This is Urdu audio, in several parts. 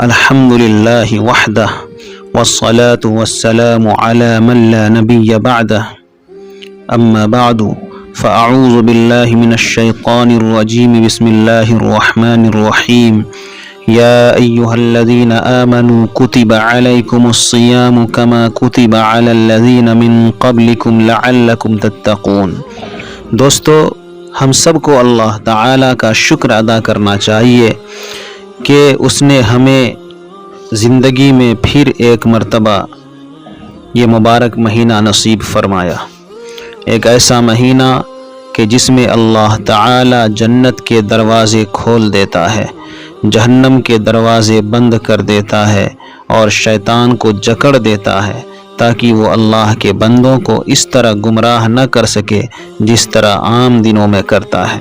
الحمد لله وحده والصلاة والسلام على من لا نبي بعده أما بعد فأعوذ بالله من الشيطان الرجيم بسم الله الرحمن الرحيم يا أيها الذين آمنوا كتب عليكم الصيام كما كتب على الذين من قبلكم لعلكم تتقون۔ دوستو، ہم سب کو اللہ تعالیٰ کا شکر ادا کرنا چاہیے کہ اس نے ہمیں زندگی میں پھر ایک مرتبہ یہ مبارک مہینہ نصیب فرمایا، ایک ایسا مہینہ کہ جس میں اللہ تعالیٰ جنت کے دروازے کھول دیتا ہے، جہنم کے دروازے بند کر دیتا ہے اور شیطان کو جکڑ دیتا ہے تاکہ وہ اللہ کے بندوں کو اس طرح گمراہ نہ کر سکے جس طرح عام دنوں میں کرتا ہے۔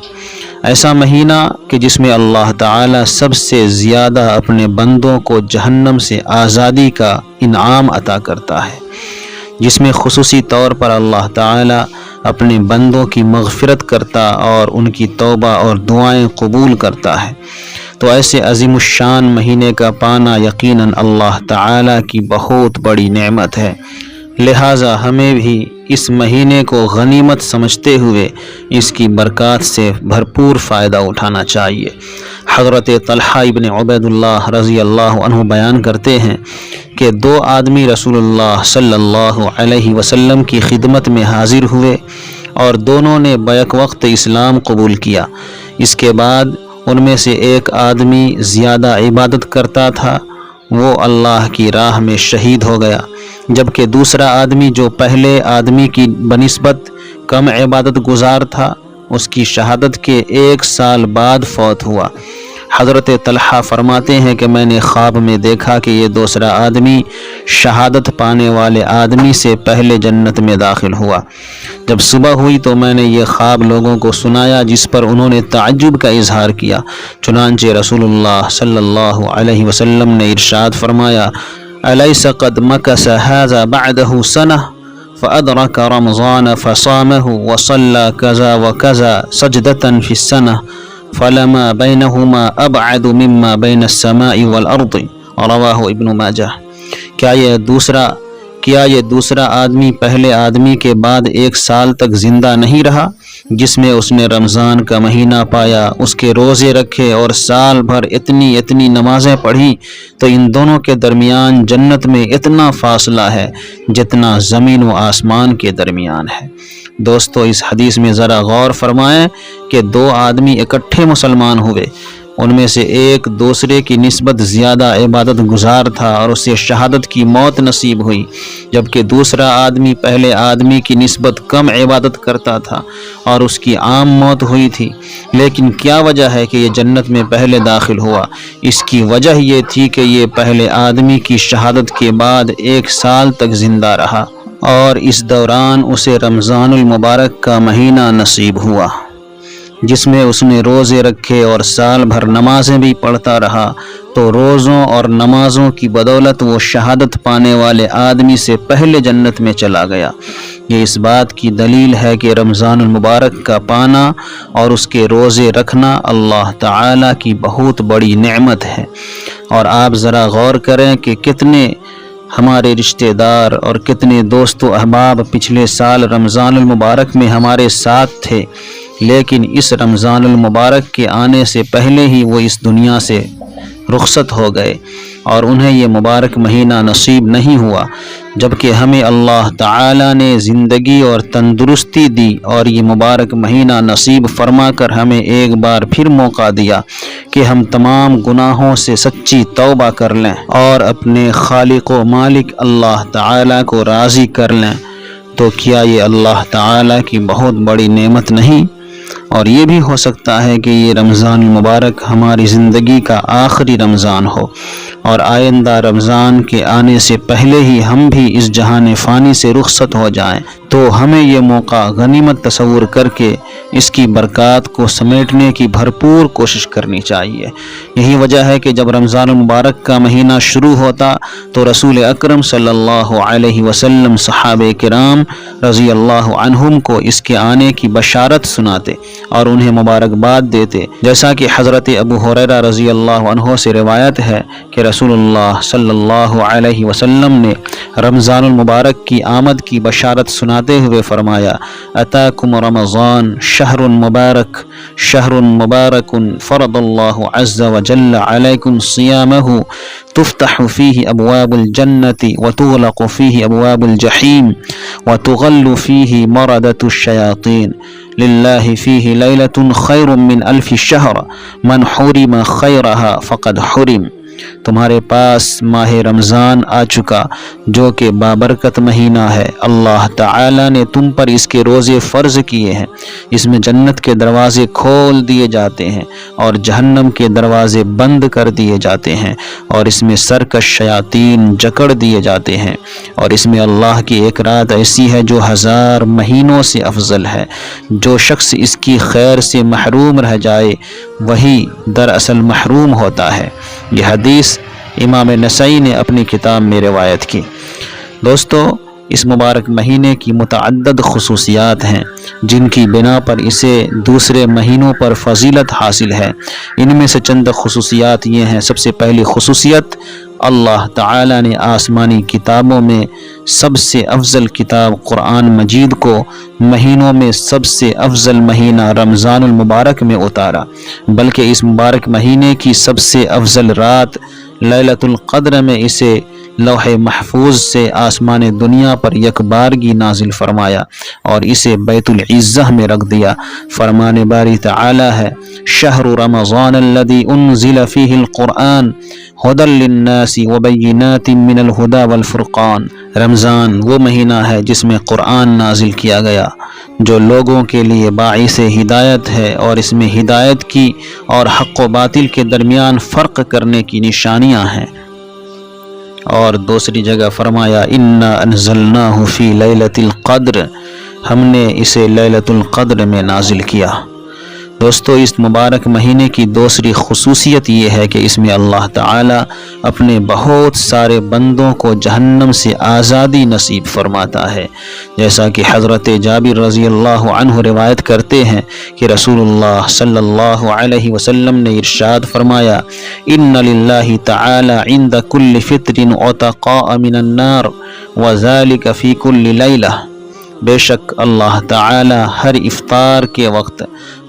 ایسا مہینہ کہ جس میں اللہ تعالیٰ سب سے زیادہ اپنے بندوں کو جہنم سے آزادی کا انعام عطا کرتا ہے، جس میں خصوصی طور پر اللہ تعالیٰ اپنے بندوں کی مغفرت کرتا اور ان کی توبہ اور دعائیں قبول کرتا ہے۔ تو ایسے عظیم الشان مہینے کا پانا یقیناً اللہ تعالیٰ کی بہت بڑی نعمت ہے، لہٰذا ہمیں بھی اس مہینے کو غنیمت سمجھتے ہوئے اس کی برکات سے بھرپور فائدہ اٹھانا چاہیے۔ حضرت طلحہ ابن عبید اللہ رضی اللہ عنہ بیان کرتے ہیں کہ دو آدمی رسول اللہ صلی اللہ علیہ وسلم کی خدمت میں حاضر ہوئے اور دونوں نے بیک وقت اسلام قبول کیا۔ اس کے بعد ان میں سے ایک آدمی زیادہ عبادت کرتا تھا، وہ اللہ کی راہ میں شہید ہو گیا، جبکہ دوسرا آدمی جو پہلے آدمی کی بنسبت کم عبادت گزار تھا، اس کی شہادت کے 1 سال بعد فوت ہوا۔ حضرت طلحہ فرماتے ہیں کہ میں نے خواب میں دیکھا کہ یہ دوسرا آدمی شہادت پانے والے آدمی سے پہلے جنت میں داخل ہوا۔ جب صبح ہوئی تو میں نے یہ خواب لوگوں کو سنایا، جس پر انہوں نے تعجب کا اظہار کیا۔ چنانچہ رسول اللہ صلی اللہ علیہ وسلم نے ارشاد فرمایا، أليس قد مكث هذا بعده سنة فأدرك رمضان فصامه وصلى كذا وكذا سجدة في السنة فلما بينهما أبعد مما بين السماء والأرض، رواہ ابن ماجہ۔ کیا یہ دوسرا آدمی پہلے آدمی کے بعد 1 سال تک زندہ نہیں رہا، جس میں اس نے رمضان کا مہینہ پایا، اس کے روزے رکھے اور سال بھر اتنی نمازیں پڑھی، تو ان دونوں کے درمیان جنت میں اتنا فاصلہ ہے جتنا زمین و آسمان کے درمیان ہے۔ دوستو، اس حدیث میں ذرا غور فرمائیں کہ 2 آدمی اکٹھے مسلمان ہوئے، ان میں سے ایک دوسرے کی نسبت زیادہ عبادت گزار تھا اور اسے شہادت کی موت نصیب ہوئی، جبکہ دوسرا آدمی پہلے آدمی کی نسبت کم عبادت کرتا تھا اور اس کی عام موت ہوئی تھی۔ لیکن کیا وجہ ہے کہ یہ جنت میں پہلے داخل ہوا؟ اس کی وجہ یہ تھی کہ یہ پہلے آدمی کی شہادت کے بعد 1 سال تک زندہ رہا اور اس دوران اسے رمضان المبارک کا مہینہ نصیب ہوا، جس میں اس نے روزے رکھے اور سال بھر نمازیں بھی پڑھتا رہا، تو روزوں اور نمازوں کی بدولت وہ شہادت پانے والے آدمی سے پہلے جنت میں چلا گیا۔ یہ اس بات کی دلیل ہے کہ رمضان المبارک کا پانا اور اس کے روزے رکھنا اللہ تعالیٰ کی بہت بڑی نعمت ہے۔ اور آپ ذرا غور کریں کہ کتنے ہمارے رشتہ دار اور کتنے دوست و احباب پچھلے سال رمضان المبارک میں ہمارے ساتھ تھے، لیکن اس رمضان المبارک کے آنے سے پہلے ہی وہ اس دنیا سے رخصت ہو گئے اور انہیں یہ مبارک مہینہ نصیب نہیں ہوا، جبکہ ہمیں اللہ تعالیٰ نے زندگی اور تندرستی دی اور یہ مبارک مہینہ نصیب فرما کر ہمیں ایک بار پھر موقع دیا کہ ہم تمام گناہوں سے سچی توبہ کر لیں اور اپنے خالق و مالک اللہ تعالیٰ کو راضی کر لیں۔ تو کیا یہ اللہ تعالیٰ کی بہت بڑی نعمت نہیں؟ اور یہ بھی ہو سکتا ہے کہ یہ رمضان المبارک ہماری زندگی کا آخری رمضان ہو اور آئندہ رمضان کے آنے سے پہلے ہی ہم بھی اس جہان فانی سے رخصت ہو جائیں، تو ہمیں یہ موقع غنیمت تصور کر کے اس کی برکات کو سمیٹنے کی بھرپور کوشش کرنی چاہیے۔ یہی وجہ ہے کہ جب رمضان المبارک کا مہینہ شروع ہوتا تو رسول اکرم صلی اللہ علیہ وسلم صحابہ کرام رضی اللہ عنہم کو اس کے آنے کی بشارت سناتے اور انہیں مبارکباد دیتے، جیسا کہ حضرت ابو ہریرہ رضی اللہ عنہ سے روایت ہے کہ رسول اللہ صلی اللہ علیہ وسلم نے رمضان المبارک کی آمد کی بشارت سناتے ہوئے فرمایا: اتاکم رمضان شہر مبارک فرض اللہ عز وجل علیکم صیامہ تفتح فیہ ابواب الجنت وتغلق فیہ ابواب الجحیم وتغل فیہ مردۃ الشیاطین للہ فیہ لیلۃ خیر من الف شہر من حرم خیرہا فقد حرم۔ تمہارے پاس ماہ رمضان آ چکا جو کہ بابرکت مہینہ ہے، اللہ تعالی نے تم پر اس کے روزے فرض کیے ہیں، اس میں جنت کے دروازے کھول دیے جاتے ہیں اور جہنم کے دروازے بند کر دیے جاتے ہیں، اور اس میں سرکش شیاطین جکڑ دیے جاتے ہیں، اور اس میں اللہ کی ایک رات ایسی ہے جو 1000 مہینوں سے افضل ہے۔ جو شخص اس کی خیر سے محروم رہ جائے وہی دراصل محروم ہوتا ہے۔ یہ حدیث امام نسائی نے اپنی کتاب میں روایت کی۔ دوستو، اس مبارک مہینے کی متعدد خصوصیات ہیں جن کی بنا پر اسے دوسرے مہینوں پر فضیلت حاصل ہے۔ ان میں سے چند خصوصیات یہ ہیں۔ سب سے پہلی خصوصیت، اللہ تعالی نے آسمانی کتابوں میں سب سے افضل کتاب قرآن مجید کو مہینوں میں سب سے افضل مہینہ رمضان المبارک میں اتارا، بلکہ اس مبارک مہینے کی سب سے افضل رات لیلۃ القدر میں اسے لوح محفوظ سے آسمان دنیا پر یکبارگی نازل فرمایا اور اسے بیت العزہ میں رکھ دیا۔ فرمان باری تعالی ہے: شہر رمضان الذی انزل فیہ القرآن ھدی للناس وبینات من الہدی والفرقان۔ رمضان وہ مہینہ ہے جس میں قرآن نازل کیا گیا جو لوگوں کے لیے باعث ہدایت ہے، اور اس میں ہدایت کی اور حق و باطل کے درمیان فرق کرنے کی نشانیاں ہیں۔ اور دوسری جگہ فرمایا: انا انزلناہ فی لیلۃ القدر، ہم نے اسے لیلۃ القدر میں نازل کیا۔ دوستو، اس مبارک مہینے کی دوسری خصوصیت یہ ہے کہ اس میں اللہ تعالی اپنے بہت سارے بندوں کو جہنم سے آزادی نصیب فرماتا ہے، جیسا کہ حضرت جابر رضی اللہ عنہ روایت کرتے ہیں کہ رسول اللہ صلی اللہ علیہ وسلم نے ارشاد فرمایا: ان للہ تعالی عند کل فطر عتقاء من النار وذلک فی کل لیلہ۔ بے شک اللہ تعالی ہر افطار کے وقت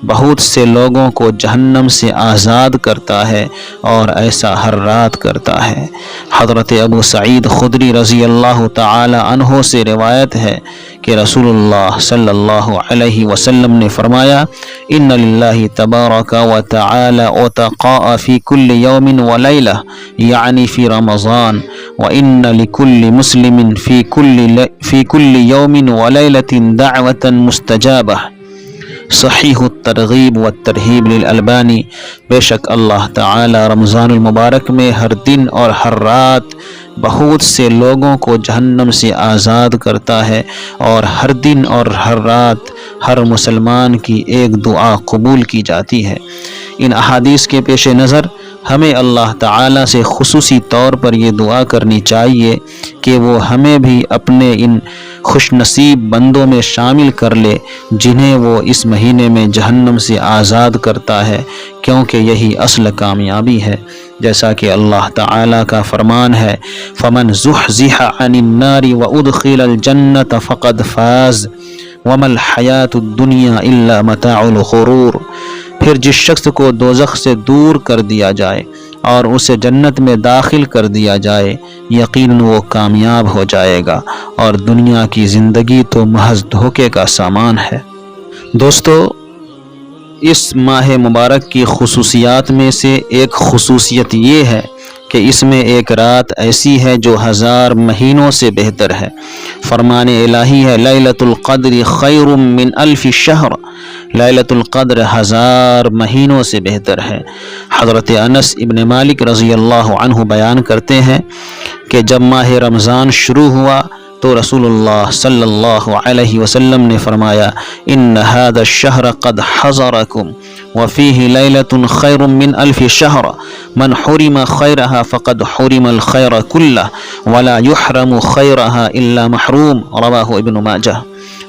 بہت سے لوگوں کو جہنم سے آزاد کرتا ہے اور ایسا ہر رات کرتا ہے۔ حضرت ابو سعید خدری رضی اللہ تعالی عنہ سے روایت ہے کہ رسول اللہ صلی اللہ علیہ وسلم نے فرمایا: ان للہ تبارک و تعالی عتقاء فی کل یوم و لیلہ، یعنی فی رمضان، وان لکل مسلم فی کل یوم و لیلۃ دعوۃ مستجابہ۔ صحیح الترغیب والترہیب للالبانی۔ بے شک اللہ تعالی رمضان المبارک میں ہر دن اور ہر رات بہت سے لوگوں کو جہنم سے آزاد کرتا ہے، اور ہر دن اور ہر رات ہر مسلمان کی ایک دعا قبول کی جاتی ہے۔ ان احادیث کے پیش نظر ہمیں اللہ تعالی سے خصوصی طور پر یہ دعا کرنی چاہیے کہ وہ ہمیں بھی اپنے ان خوش نصیب بندوں میں شامل کر لے جنہیں وہ اس مہینے میں جہنم سے آزاد کرتا ہے، کیونکہ یہی اصل کامیابی ہے۔ جیسا کہ اللہ تعالی کا فرمان ہے: فمن زحزح عن النار وادخل الجنۃ فقد فاز وما الحیاۃ الدنیا الا متاع الغرور۔ پھر جس شخص کو دوزخ سے دور کر دیا جائے اور اسے جنت میں داخل کر دیا جائے، یقیناً وہ کامیاب ہو جائے گا، اور دنیا کی زندگی تو محض دھوکے کا سامان ہے۔ دوستو، اس ماہ مبارک کی خصوصیات میں سے ایک خصوصیت یہ ہے کہ اس میں ایک رات ایسی ہے جو 1000 مہینوں سے بہتر ہے۔ فرمان الہی ہے: لیلۃ القدر خیر من الف شہر۔ لیلۃ القدر 1000 مہینوں سے بہتر ہے۔ حضرت انس ابن مالک رضی اللہ عنہ بیان کرتے ہیں کہ جب ماہ رمضان شروع ہوا تو رسول اللہ صلی اللہ علیہ وسلم نے فرمایا ان هذا الشهر قد حضركم وفيه ليلة خير من 1000 شهر من حرم خيرها فقد حرم الخير كله ولا يحرم خيرها إلا محروم رواہ ابن ماجہ۔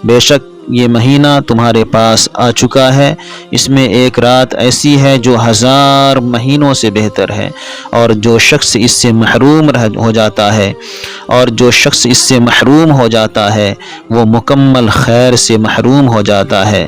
بے شک یہ مہینہ تمہارے پاس آ چکا ہے، اس میں ایک رات ایسی ہے جو 1000 مہینوں سے بہتر ہے، اور جو شخص اس سے محروم ہو جاتا ہے وہ مکمل خیر سے محروم ہو جاتا ہے،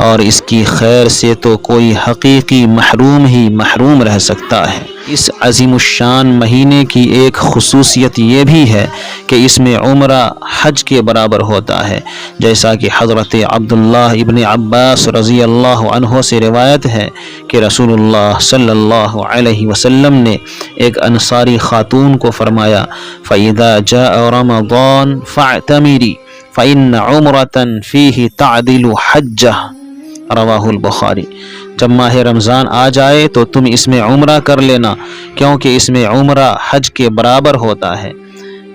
اور اس کی خیر سے تو کوئی حقیقی محروم ہی محروم رہ سکتا ہے۔ اس عظیم الشان مہینے کی ایک خصوصیت یہ بھی ہے کہ اس میں عمرہ حج کے برابر ہوتا ہے، جیسا کہ حضرت عبداللہ ابن عباس رضی اللہ عنہ سے روایت ہے کہ رسول اللہ صلی اللہ علیہ وسلم نے ایک انصاری خاتون کو فرمایا فَإِذَا جَاءَ رَمَضَانَ فَاعْتَمِرِي فَإِنَّ عُمْرَةً فِيهِ تَعْدِلُ حَجَّةً رواہ البخاری۔ جب ماہ رمضان آ جائے تو تم اس میں عمرہ کر لینا، کیونکہ اس میں عمرہ حج کے برابر ہوتا ہے۔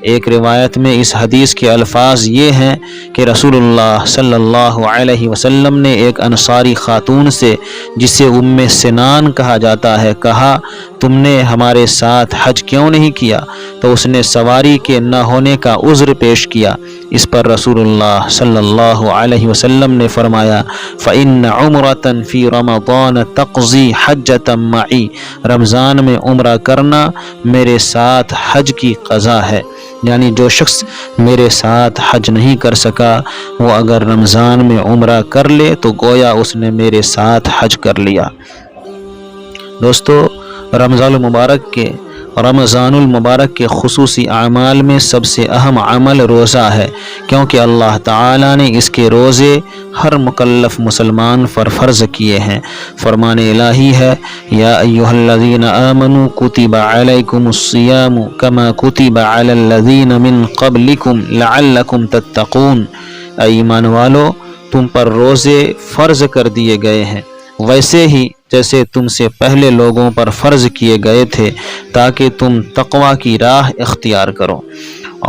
ایک روایت میں اس حدیث کے الفاظ یہ ہیں کہ رسول اللہ صلی اللہ علیہ وسلم نے ایک انصاری خاتون سے جسے ام سنان کہا جاتا ہے کہا تم نے ہمارے ساتھ حج کیوں نہیں کیا؟ تو اس نے سواری کے نہ ہونے کا عذر پیش کیا۔ اس پر رسول اللہ صلی اللہ علیہ وسلم نے فرمایا فَإِنَّ عُمْرَةً فِي رَمَضَانَ تَقْضِي حَجَّةً مَعِي، رمضان میں عمرہ کرنا میرے ساتھ حج کی قضا ہے، یعنی جو شخص میرے ساتھ حج نہیں کر سکا وہ اگر رمضان میں عمرہ کر لے تو گویا اس نے میرے ساتھ حج کر لیا۔ دوستو، رمضان المبارک کے خصوصی اعمال میں سب سے اہم عمل روزہ ہے، کیونکہ اللہ تعالیٰ نے اس کے روزے ہر مکلف مسلمان پر فرض کیے ہیں۔ فرمان الہی ہے یا ایھا الذین آمنوا کتب علیکم الصیام کما کتب علی الذین من قبلکم لعلکم تتقون، اے ایمان والو تم پر روزے فرض کر دیے گئے ہیں ویسے ہی جیسے تم سے پہلے لوگوں پر فرض کیے گئے تھے تاکہ تم تقوی کی راہ اختیار کرو۔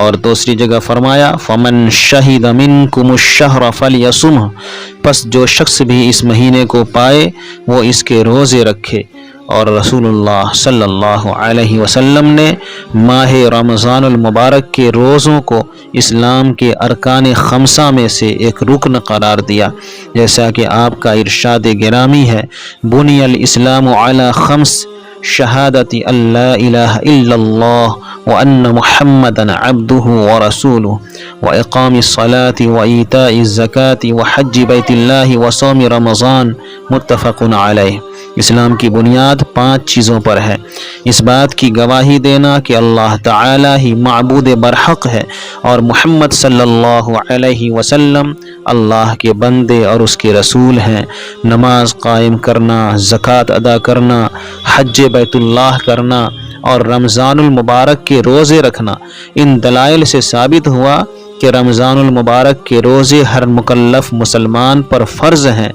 اور دوسری جگہ فرمایا فَمَن شَهِدَ مِنْكُمُ الشَّهْرَ فَلْيَصُمْهُ، پس جو شخص بھی اس مہینے کو پائے وہ اس کے روزے رکھے۔ اور رسول اللہ صلی اللہ علیہ وسلم نے ماہ رمضان المبارک کے روزوں کو اسلام کے ارکان خمسہ میں سے ایک رکن قرار دیا، جیسا کہ آپ کا ارشاد گرامی ہے بنی الاسلام علی خمس شہادت ان لا الہ الا اللہ وان محمدا عبدہ ورسولہ واقام الصلاة وایتاء الزکاة وحج بیت اللہ وصوم رمضان متفق علیہ۔ اسلام کی بنیاد 5 چیزوں پر ہے، اس بات کی گواہی دینا کہ اللہ تعالی ہی معبود برحق ہے اور محمد صلی اللہ علیہ وسلم اللہ کے بندے اور اس کے رسول ہیں، نماز قائم کرنا، زکوٰۃ ادا کرنا، حج بیت اللہ کرنا اور رمضان المبارک کے روزے رکھنا۔ ان دلائل سے ثابت ہوا کہ رمضان المبارک کے روزے ہر مکلف مسلمان پر فرض ہیں۔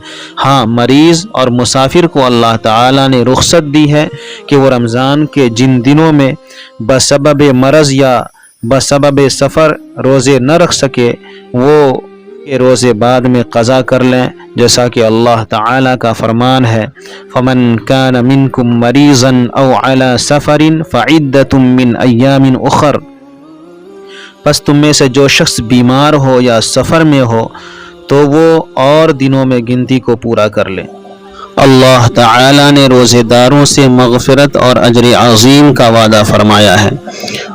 ہاں، مریض اور مسافر کو اللہ تعالیٰ نے رخصت دی ہے کہ وہ رمضان کے جن دنوں میں بسبب مرض یا بسبب سفر روزے نہ رکھ سکے وہ کے روزے بعد میں قضا کر لیں، جیسا کہ اللہ تعالیٰ کا فرمان ہے فَمَن كَانَ مِنْكُمْ مَرِيضًا أَوْ عَلَى سَفَرٍ فَعِدَّةٌ مِّنْ أَيَّامٍ أُخَرَ، پس تم میں سے جو شخص بیمار ہو یا سفر میں ہو تو وہ اور دنوں میں گنتی کو پورا کر لے۔ اللہ تعالی نے روزے داروں سے مغفرت اور اجر عظیم کا وعدہ فرمایا ہے۔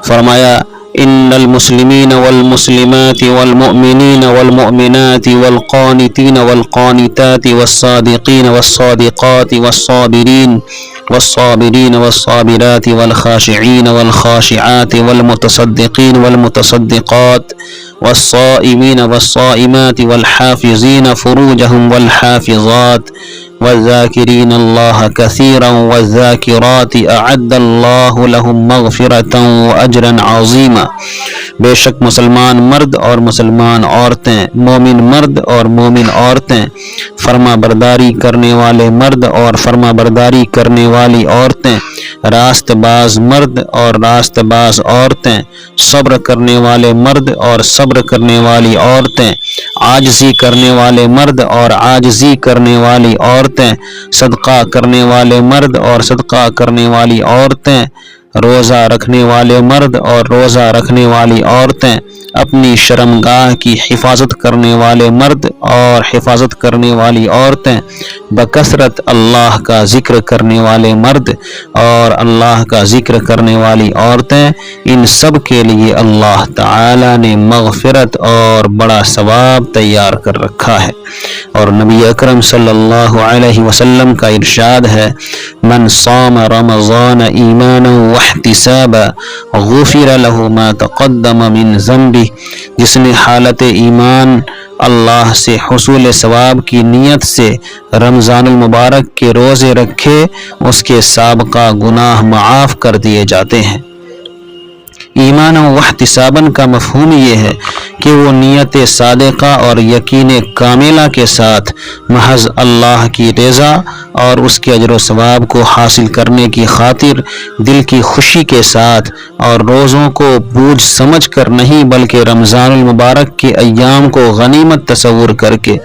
فرمایا ان المسلمین والمسلمات والمؤمنین والمؤمنات والقانتین والقانتات والصادقین والصادقات والصابرین والصابرین والصابرات والخاشعین والخاشعات والمتصدقین والمتصدقات والصائمین والصائمات والحافظین فروجهم والحافظات والذاكرين الله كثيرا والذاكرات أعد الله لهم مغفرة وأجرا عظيما۔ بے شک مسلمان مرد اور مسلمان عورتیں، مومن مرد اور مومن عورتیں، فرما برداری کرنے والے مرد اور فرما برداری کرنے والی عورتیں، راست باز مرد اور راست باز عورتیں، صبر کرنے والے مرد اور صبر کرنے والی عورتیں، عاجزی کرنے والے مرد اور عاجزی کرنے والی عورتیں، صدقہ کرنے والے مرد اور صدقہ کرنے والی عورتیں، روزہ رکھنے والے مرد اور روزہ رکھنے والی عورتیں، اپنی شرمگاہ کی حفاظت کرنے والے مرد اور حفاظت کرنے والی عورتیں، بکثرت اللہ کا ذکر کرنے والے مرد اور اللہ کا ذکر کرنے والی عورتیں، ان سب کے لیے اللہ تعالی نے مغفرت اور بڑا ثواب تیار کر رکھا ہے۔ اور نبی اکرم صلی اللہ علیہ وسلم کا ارشاد ہے، من صام رمضان ایمانا واحتسابا غفر له ما تقدم من ذنبه، جس نے حالت ایمان اللہ سے حصول ثواب کی نیت سے رمضان المبارک کے روزے رکھے، اس کے سابقہ گناہ معاف کر دیے جاتے ہیں۔ ایمان و احتساباً کا مفہوم یہ ہے کہ وہ نیت صادقہ اور یقین کاملہ کے ساتھ محض اللہ کی رضا اور اس کے اجر و ثواب کو حاصل کرنے کی خاطر دل کی خوشی کے ساتھ اور روزوں کو بوجھ سمجھ کر نہیں، بلکہ رمضان المبارک کے ایام کو غنیمت تصور کر کے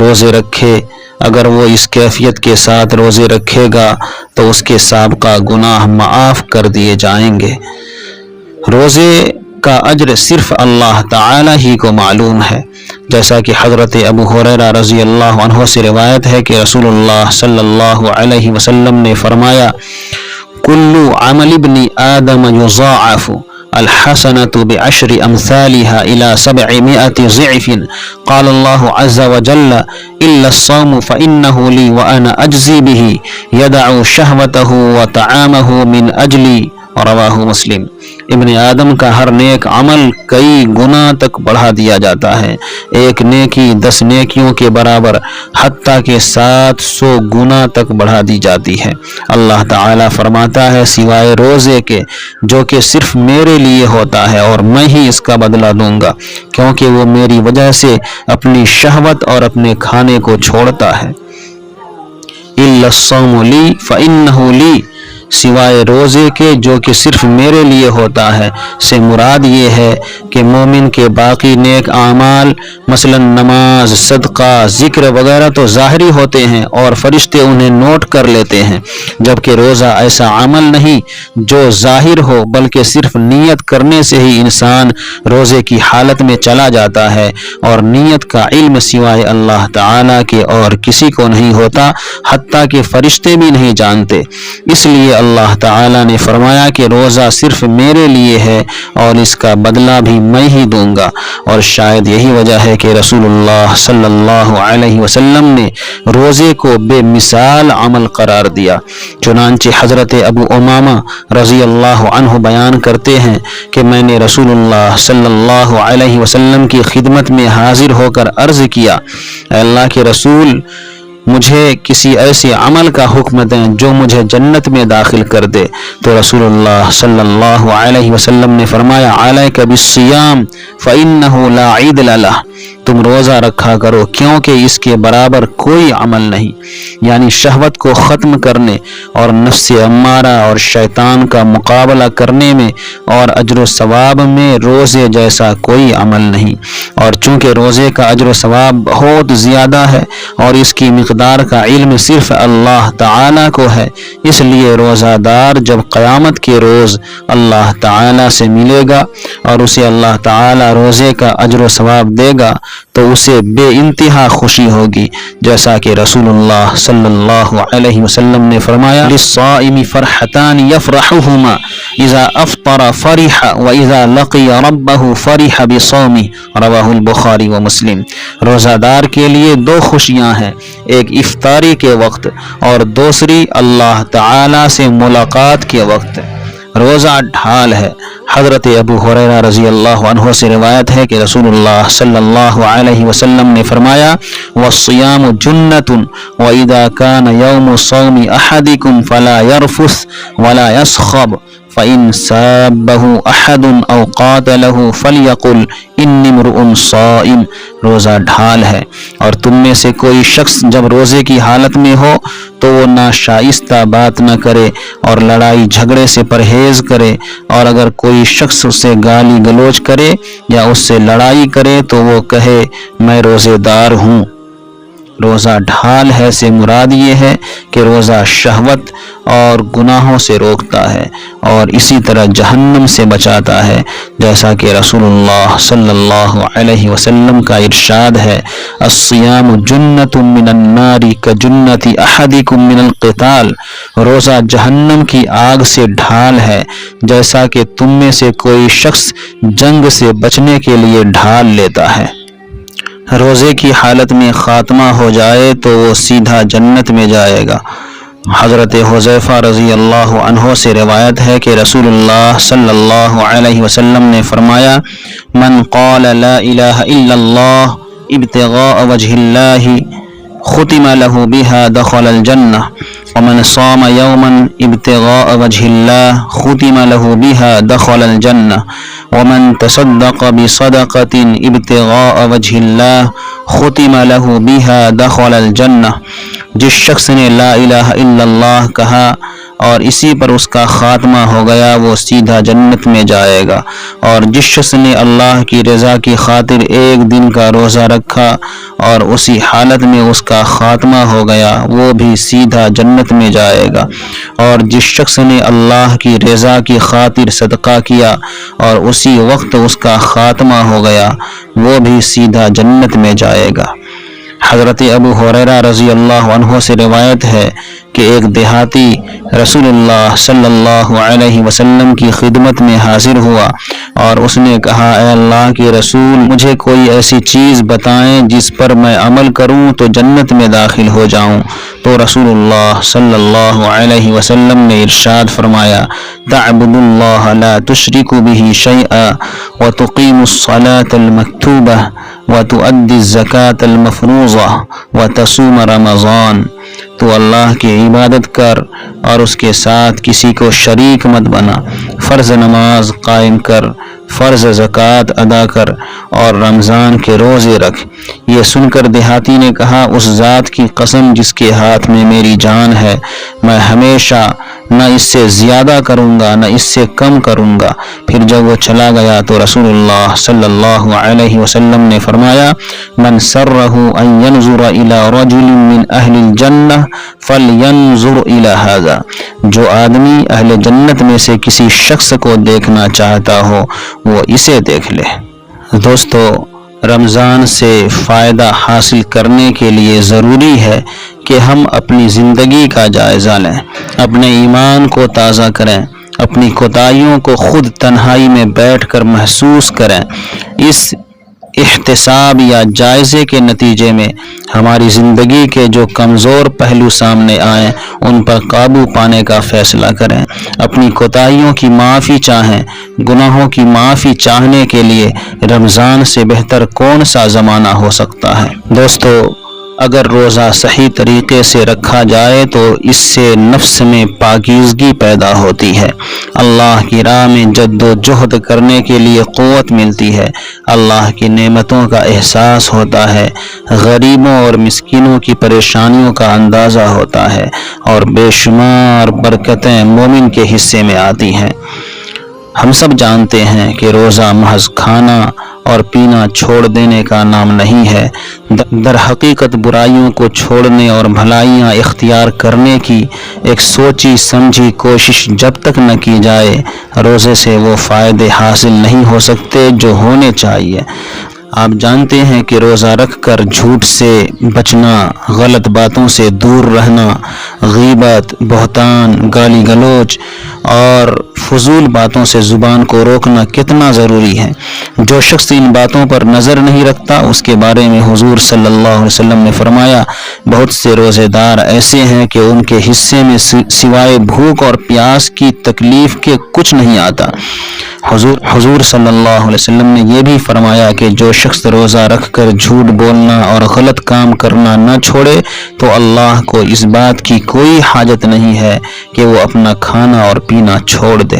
روزے رکھے۔ اگر وہ اس کیفیت کے ساتھ روزے رکھے گا تو اس کے سابقہ گناہ معاف کر دیے جائیں گے۔ روزے کا اجر صرف اللہ تعالی ہی کو معلوم ہے، جیسا کہ حضرت ابو ہریرہ رضی اللہ عنہ سے روایت ہے کہ رسول اللہ صلی اللہ علیہ وسلم نے فرمایا، کل عمل ابن آدم یضاعف الحسنة بعشر أمثالها إلى 700 ضعف، قال الله عز وجل إلا الصوم فإنه لي وأنا أجزي به يدع شهوته وطعامه من أجلي، رواہ مسلم۔ ابن آدم کا ہر نیک عمل کئی گنا تک بڑھا دیا جاتا ہے، ایک نیکی 10 نیکیوں کے برابر، حتیٰ کہ 700 گنا تک بڑھا دی جاتی ہے۔ اللہ تعالیٰ فرماتا ہے، سوائے روزے کے جو کہ صرف میرے لیے ہوتا ہے اور میں ہی اس کا بدلہ دوں گا، کیونکہ وہ میری وجہ سے اپنی شہوت اور اپنے کھانے کو چھوڑتا ہے۔ الا الصوم لی فإنہ لی، سوائے روزے کے جو کہ صرف میرے لیے ہوتا ہے سے مراد یہ ہے کہ مومن کے باقی نیک اعمال مثلا نماز، صدقہ، ذکر وغیرہ تو ظاہری ہوتے ہیں اور فرشتے انہیں نوٹ کر لیتے ہیں، جبکہ روزہ ایسا عمل نہیں جو ظاہر ہو، بلکہ صرف نیت کرنے سے ہی انسان روزے کی حالت میں چلا جاتا ہے، اور نیت کا علم سوائے اللہ تعالیٰ کے اور کسی کو نہیں ہوتا، حتیٰ کہ فرشتے بھی نہیں جانتے۔ اس لیے اللہ تعالیٰ نے فرمایا کہ روزہ صرف میرے لیے ہے اور اس کا بدلہ بھی میں ہی دوں گا، اور شاید یہی وجہ ہے کہ رسول اللہ صلی اللہ علیہ وسلم نے روزے کو بے مثال عمل قرار دیا۔ چنانچہ حضرت ابو امامہ رضی اللہ عنہ بیان کرتے ہیں کہ میں نے رسول اللہ صلی اللہ علیہ وسلم کی خدمت میں حاضر ہو کر عرض کیا، اے اللہ کے رسول، مجھے کسی ایسے عمل کا حکم دیں جو مجھے جنت میں داخل کر دے۔ تو رسول اللہ صلی اللہ علیہ وسلم نے فرمایا، علیک بالصیام فإنہ لا عدل لہ، تم روزہ رکھا کرو کیونکہ اس کے برابر کوئی عمل نہیں، یعنی شہوت کو ختم کرنے اور نفس امارہ اور شیطان کا مقابلہ کرنے میں اور اجر و ثواب میں روزے جیسا کوئی عمل نہیں۔ اور چونکہ روزے کا اجر و ثواب بہت زیادہ ہے اور اس کی مقدار کا علم صرف اللہ تعالیٰ کو ہے، اس لیے روزہ دار جب قیامت کے روز اللہ تعالیٰ سے ملے گا اور اسے اللہ تعالیٰ روزے کا اجر و ثواب دے گا تو اسے بے انتہا خوشی ہوگی، جیسا کہ رسول اللہ صلی اللہ علیہ وسلم نے فرمایا، للصائم فرحتان یفرحہما اذا افطر فرح واذا لقی ربہ فرح بصومہ، رواہ البخاری و مسلم۔ روزہ دار کے لیے 2 خوشیاں ہیں، ایک افطاری کے وقت اور دوسری اللہ تعالی سے ملاقات کے وقت۔ روزہ ڈھال ہے، حضرت ابو ہریرہ رضی اللہ عنہ سے روایت ہے کہ رسول اللہ صلی اللہ علیہ وسلم نے فرمایا والصیام جنۃ واذا کان یوم صوم احدکم فلا یرفث ولا یصخب فإن سابه أحد أو قاتله فليقل إني امرؤ صائم۔ روزہ ڈھال ہے، اور تم میں سے کوئی شخص جب روزے کی حالت میں ہو تو وہ ناشائستہ بات نہ کرے اور لڑائی جھگڑے سے پرہیز کرے، اور اگر کوئی شخص اسے گالی گلوچ کرے یا اس سے لڑائی کرے تو وہ کہے میں روزے دار ہوں۔ روزہ ڈھال ہے سے مراد یہ ہے کہ روزہ شہوت اور گناہوں سے روکتا ہے اور اسی طرح جہنم سے بچاتا ہے، جیسا کہ رسول اللہ صلی اللہ علیہ وسلم کا ارشاد ہے الصیام جنۃ من النار کجنۃ احدکم من القتال۔ روزہ جہنم کی آگ سے ڈھال ہے، جیسا کہ تم میں سے کوئی شخص جنگ سے بچنے کے لیے ڈھال لیتا ہے۔ روزے کی حالت میں خاتمہ ہو جائے تو وہ سیدھا جنت میں جائے گا۔ حضرت حذیفہ رضی اللہ عنہ سے روایت ہے کہ رسول اللہ صلی اللہ علیہ وسلم نے فرمایا من قال لا الہ الا اللہ ابتغاء وجہ اللہ ختم له بها دخل الجنہ ومن صام یوما ابتغاء وجہ اللہ ختم له بها دخل الجنہ ومن تصدق بصدقة ابتغاء وجہ اللہ ختم له بها دخل الجنہ۔ جس شخص نے لا الہ الا اللہ کہا اور اسی پر اس کا خاتمہ ہو گیا وہ سیدھا جنت میں جائے گا، اور جس شخص نے اللہ کی رضا کی خاطر ایک دن کا روزہ رکھا اور اسی حالت میں اس کا خاتمہ ہو گیا وہ بھی سیدھا جنت میں جائے گا، اور جس شخص نے اللہ کی رضا کی خاطر صدقہ کیا اور اسی وقت اس کا خاتمہ ہو گیا وہ بھی سیدھا جنت میں جائے گا۔ حضرت ابو ہریرہ رضی اللہ عنہ سے روایت ہے کہ ایک دیہاتی رسول اللہ صلی اللہ علیہ وسلم کی خدمت میں حاضر ہوا اور اس نے کہا اے اللہ کے رسول مجھے کوئی ایسی چیز بتائیں جس پر میں عمل کروں تو جنت میں داخل ہو جاؤں۔ تو رسول اللہ صلی اللہ علیہ وسلم نے ارشاد فرمایا تعبد اللہ لا تشرک به شیئا وتقیم الصلاة المکتوبہ وتؤدی الزکاة المفروضہ وتصوم رمضان۔ تو اللہ کی عبادت کر اور اس کے ساتھ کسی کو شریک مت بنا، فرض نماز قائم کر، فرض زکوٰۃ ادا کر اور رمضان کے روزے رکھ۔ یہ سن کر دیہاتی نے کہا اس ذات کی قسم جس کے ہاتھ میں میری جان ہے میں ہمیشہ نہ اس سے زیادہ کروں گا نہ اس سے کم کروں گا۔ پھر جب وہ چلا گیا تو رسول اللہ صلی اللہ علیہ وسلم نے فرمایا من سرہ ان ینظر الی رجل من اہل الجنہ فلینظر الی ھذا۔ جو آدمی اہل جنت میں سے کسی شخص کو دیکھنا چاہتا ہو وہ اسے دیکھ لے۔ دوستو، رمضان سے فائدہ حاصل کرنے کے لیے ضروری ہے کہ ہم اپنی زندگی کا جائزہ لیں، اپنے ایمان کو تازہ کریں، اپنی کوتاہیوں کو خود تنہائی میں بیٹھ کر محسوس کریں۔ اس احتساب یا جائزے کے نتیجے میں ہماری زندگی کے جو کمزور پہلو سامنے آئیں ان پر قابو پانے کا فیصلہ کریں، اپنی کوتاہیوں کی معافی چاہیں۔ گناہوں کی معافی چاہنے کے لیے رمضان سے بہتر کون سا زمانہ ہو سکتا ہے؟ دوستو، اگر روزہ صحیح طریقے سے رکھا جائے تو اس سے نفس میں پاکیزگی پیدا ہوتی ہے، اللہ کی راہ میں جد و جہد کرنے کے لیے قوت ملتی ہے، اللہ کی نعمتوں کا احساس ہوتا ہے، غریبوں اور مسکینوں کی پریشانیوں کا اندازہ ہوتا ہے اور بے شمار برکتیں مومن کے حصے میں آتی ہیں۔ ہم سب جانتے ہیں کہ روزہ محض کھانا اور پینا چھوڑ دینے کا نام نہیں ہے، در حقیقت برائیوں کو چھوڑنے اور بھلائیاں اختیار کرنے کی ایک سوچی سمجھی کوشش جب تک نہ کی جائے روزے سے وہ فائدے حاصل نہیں ہو سکتے جو ہونے چاہیے۔ آپ جانتے ہیں کہ روزہ رکھ کر جھوٹ سے بچنا، غلط باتوں سے دور رہنا، غیبت، بہتان، گالی گلوچ اور فضول باتوں سے زبان کو روکنا کتنا ضروری ہے۔ جو شخص ان باتوں پر نظر نہیں رکھتا اس کے بارے میں حضور صلی اللہ علیہ وسلم نے فرمایا بہت سے روزے دار ایسے ہیں کہ ان کے حصے میں سوائے بھوک اور پیاس کی تکلیف کے کچھ نہیں آتا۔ حضور صلی اللہ علیہ وسلم نے یہ بھی فرمایا کہ جو شخص روزہ رکھ کر جھوٹ بولنا اور غلط کام کرنا نہ چھوڑے تو اللہ کو اس بات کی کوئی حاجت نہیں ہے کہ وہ اپنا کھانا اور پینا چھوڑ دے۔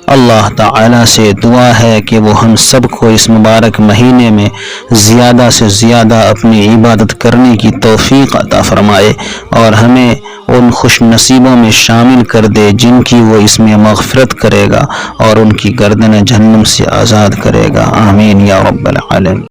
اللہ تعالیٰ سے دعا ہے کہ وہ ہم سب کو اس مبارک مہینے میں زیادہ سے زیادہ اپنی عبادت کرنے کی توفیق عطا فرمائے اور ہمیں ان خوش نصیبوں میں شامل کر دے جن کی وہ اس میں مغفرت کرے گا اور ان کی گردن جہنم سے آزاد کرے گا۔ آمین یا رب العالمین۔